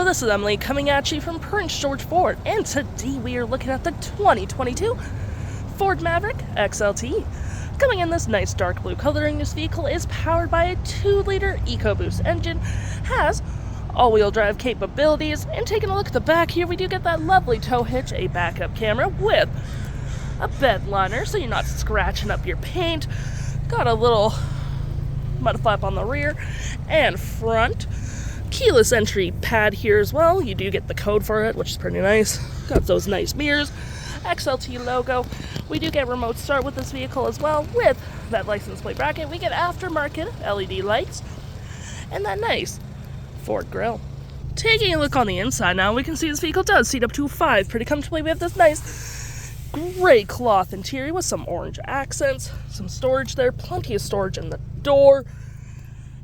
this is Emily coming at you from Prince George Ford, and today we are looking at the 2022 Ford Maverick XLT. Coming in this nice dark blue coloring, this vehicle is powered by a 2-liter EcoBoost engine, has all-wheel drive capabilities, and taking a look at the back here, we do get that lovely tow hitch, a backup camera with a bed liner so you're not scratching up your paint. Got a little mud flap on the rear and front. Keyless entry pad here as well. You do get the code for it, which is pretty nice. Got those nice mirrors. XLT logo. We do get remote start with this vehicle as well with that license plate bracket. We get aftermarket LED lights and that nice Ford grille. Taking a look on the inside now, we can see this vehicle does seat up to 5 pretty comfortably. We have this nice gray cloth interior with some orange accents, some storage there, plenty of storage in the door.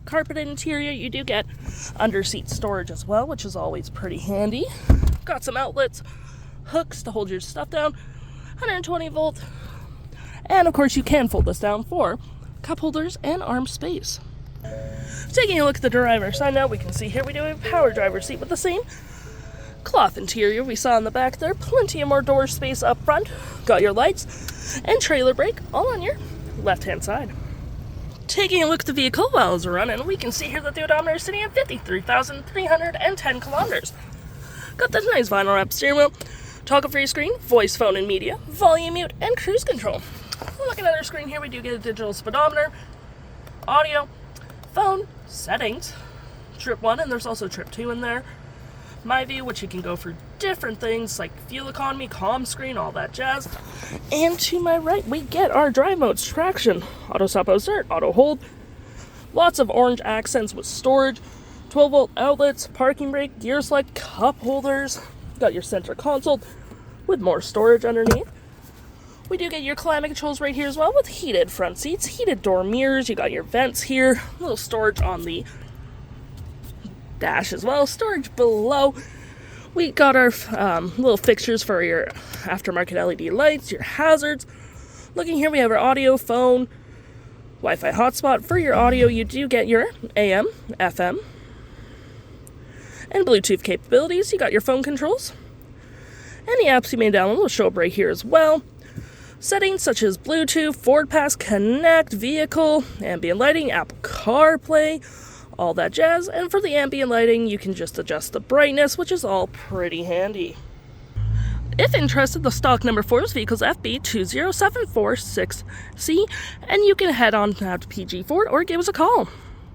Carpeted interior, you do get under-seat storage as well, which is always pretty handy. Got some outlets, hooks to hold your stuff down, 120 volt, and of course you can fold this down for cup holders and arm space. Taking a look at the driver's side now, we can see here we do have a power driver's seat with the same cloth interior we saw in the back there. Plenty of more door space up front. Got your lights and trailer brake all on your left-hand side. Taking a look at the vehicle while it's running, we can see here that the odometer is sitting at 53,310 kilometers. Got this nice vinyl wrap steering wheel, toggle-free screen, voice, phone, and media, volume mute, and cruise control. Looking at our screen here, we do get a digital speedometer, audio, phone, settings, trip 1, and there's also trip 2 in there. My View, which you can go for different things like fuel economy, comm screen, all that jazz. And to my right, we get our drive modes: traction, auto stop, auto start, auto hold. Lots of orange accents with storage, 12 volt outlets, parking brake, gear select, cup holders. Got your center console with more storage underneath. We do get your climate controls right here as well with heated front seats, heated door mirrors. You got your vents here, a little storage on the dash as well, storage below. We got our little fixtures for your aftermarket LED lights, your hazards. Looking here, we have our audio, phone, Wi-Fi hotspot. For your audio, you do get your AM, FM, and Bluetooth capabilities. You got your phone controls. Any apps you may download will show up right here as well. Settings such as Bluetooth, Ford Pass Connect, vehicle, ambient lighting, Apple CarPlay, all that jazz. And for the ambient lighting, you can just adjust the brightness, which is all pretty handy. If interested, the stock number for this vehicle is FB20746C, and you can head on out to PG Ford or give us a call.